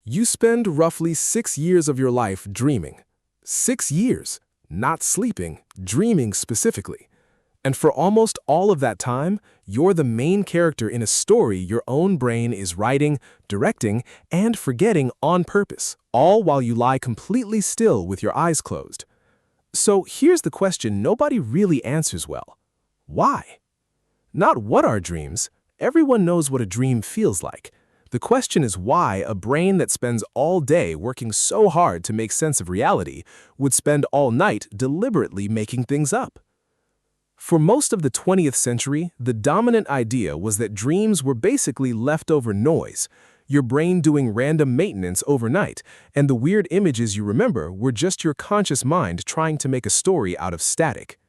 You spend roughly 6 years of your life dreaming. 6 years, not sleeping, dreaming specifically. And for almost all of that time, you're the main character in a story your own brain is writing, directing, and forgetting on purpose, all while you lie completely still with your eyes closed. So here's the question nobody really answers well. Why? Not what are dreams? Everyone knows what a dream feels like. The question is why a brain that spends all day working so hard to make sense of reality would spend all night deliberately making things up. For most of the 20th century, the dominant idea was that dreams were basically leftover noise, your brain doing random maintenance overnight, and the weird images you remember were just your conscious mind trying to make a story out of static.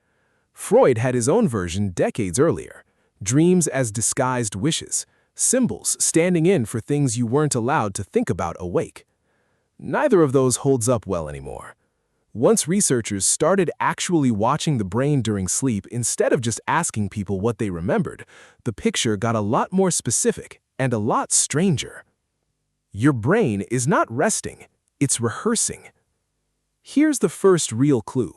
Freud had his own version decades earlier, dreams as disguised wishes, symbols standing in for things you weren't allowed to think about awake. Neither of those holds up well anymore. Once researchers started actually watching the brain during sleep instead of just asking people what they remembered, the picture got a lot more specific and a lot stranger. Your brain is not resting, it's rehearsing. Here's the first real clue.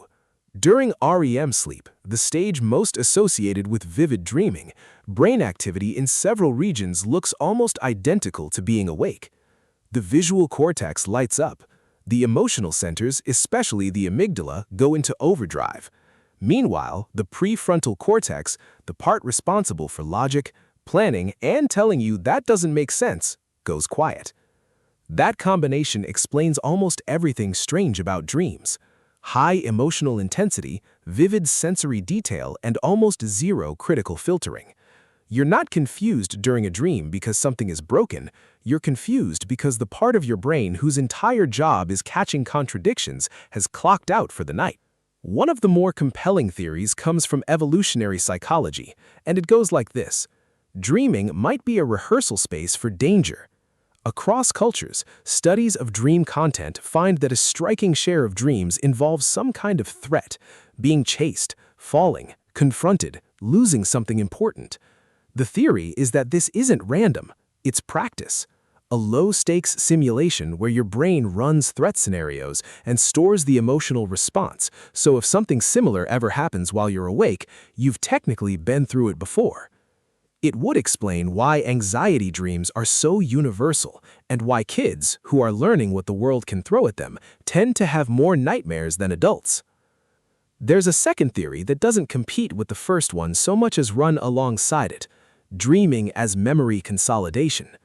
During REM sleep, the stage most associated with vivid dreaming, brain activity in several regions looks almost identical to being awake. The visual cortex lights up. The emotional centers, especially the amygdala, go into overdrive. Meanwhile, the prefrontal cortex, the part responsible for logic, planning, and telling you that doesn't make sense, goes quiet. That combination explains almost everything strange about dreams. High emotional intensity, vivid sensory detail, and almost zero critical filtering. You're not confused during a dream because something is broken. You're confused because the part of your brain whose entire job is catching contradictions has clocked out for the night. One of the more compelling theories comes from evolutionary psychology, and it goes like this. Dreaming might be a rehearsal space for danger. Across cultures, studies of dream content find that a striking share of dreams involves some kind of threat, being chased, falling, confronted, losing something important. The theory is that this isn't random, it's practice. A low-stakes simulation where your brain runs threat scenarios and stores the emotional response, so if something similar ever happens while you're awake, you've technically been through it before. It would explain why anxiety dreams are so universal and why kids, who are learning what the world can throw at them, tend to have more nightmares than adults. There's a second theory that doesn't compete with the first one so much as run alongside it. Dreaming as memory consolidation.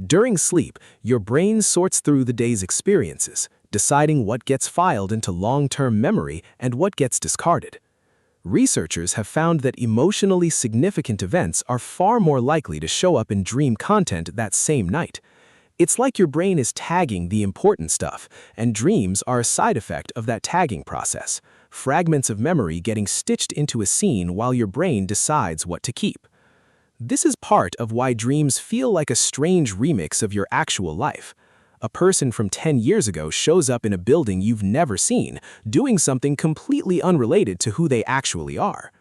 During sleep, your brain sorts through the day's experiences, deciding what gets filed into long-term memory and what gets discarded. Researchers have found that emotionally significant events are far more likely to show up in dream content that same night. It's like your brain is tagging the important stuff, and dreams are a side effect of that tagging process, fragments of memory getting stitched into a scene while your brain decides what to keep. This is part of why dreams feel like a strange remix of your actual life. A person from 10 years ago shows up in a building you've never seen, doing something completely unrelated to who they actually are.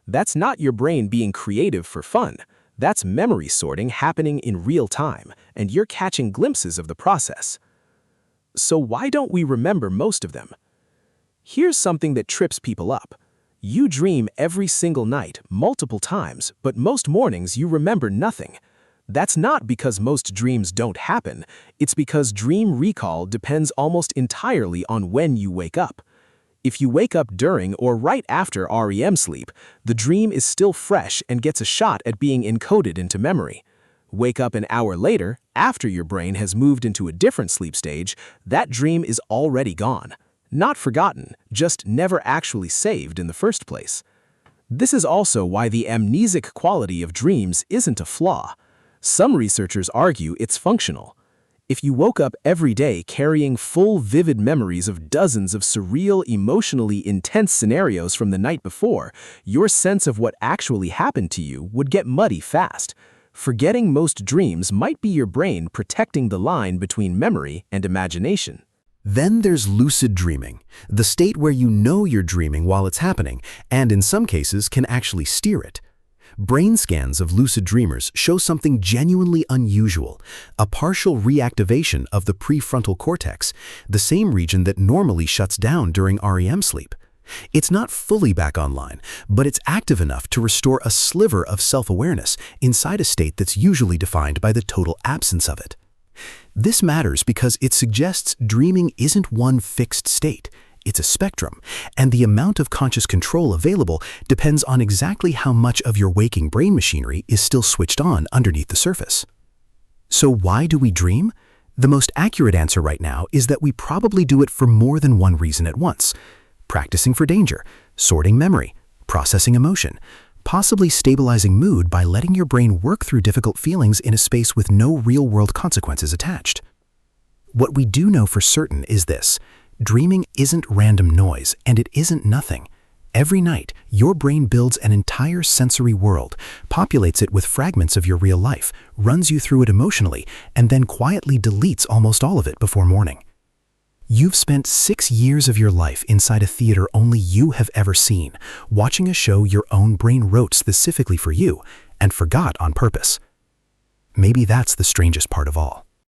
That's not your brain being creative for fun. That's memory sorting happening in real time, and you're catching glimpses of the process. So why don't we remember most of them? Here's something that trips people up. You dream every single night, multiple times, but most mornings you remember nothing. That's not because most dreams don't happen, it's because dream recall depends almost entirely on when you wake up. If you wake up during or right after REM sleep, the dream is still fresh and gets a shot at being encoded into memory. Wake up an hour later, after your brain has moved into a different sleep stage, that dream is already gone. Not forgotten, just never actually saved in the first place. This is also why the amnesic quality of dreams isn't a flaw. Some researchers argue it's functional. If you woke up every day carrying full vivid memories of dozens of surreal, emotionally intense scenarios from the night before, your sense of what actually happened to you would get muddy fast. Forgetting most dreams might be your brain protecting the line between memory and imagination. Then there's lucid dreaming, the state where you know you're dreaming while it's happening, and in some cases can actually steer it. Brain scans of lucid dreamers show something genuinely unusual, a partial reactivation of the prefrontal cortex, the same region that normally shuts down during REM sleep. It's not fully back online, but it's active enough to restore a sliver of self-awareness inside a state that's usually defined by the total absence of it. This matters because it suggests dreaming isn't one fixed state. It's a spectrum, and the amount of conscious control available depends on exactly how much of your waking brain machinery is still switched on underneath the surface. So why do we dream? The most accurate answer right now is that we probably do it for more than one reason at once. Practicing for danger, sorting memory, processing emotion, possibly stabilizing mood by letting your brain work through difficult feelings in a space with no real-world consequences attached. What we do know for certain is this: dreaming isn't random noise, and it isn't nothing. Every night, your brain builds an entire sensory world, populates it with fragments of your real life, runs you through it emotionally, and then quietly deletes almost all of it before morning. You've spent 6 years of your life inside a theater only you have ever seen, watching a show your own brain wrote specifically for you and forgot on purpose. Maybe that's the strangest part of all.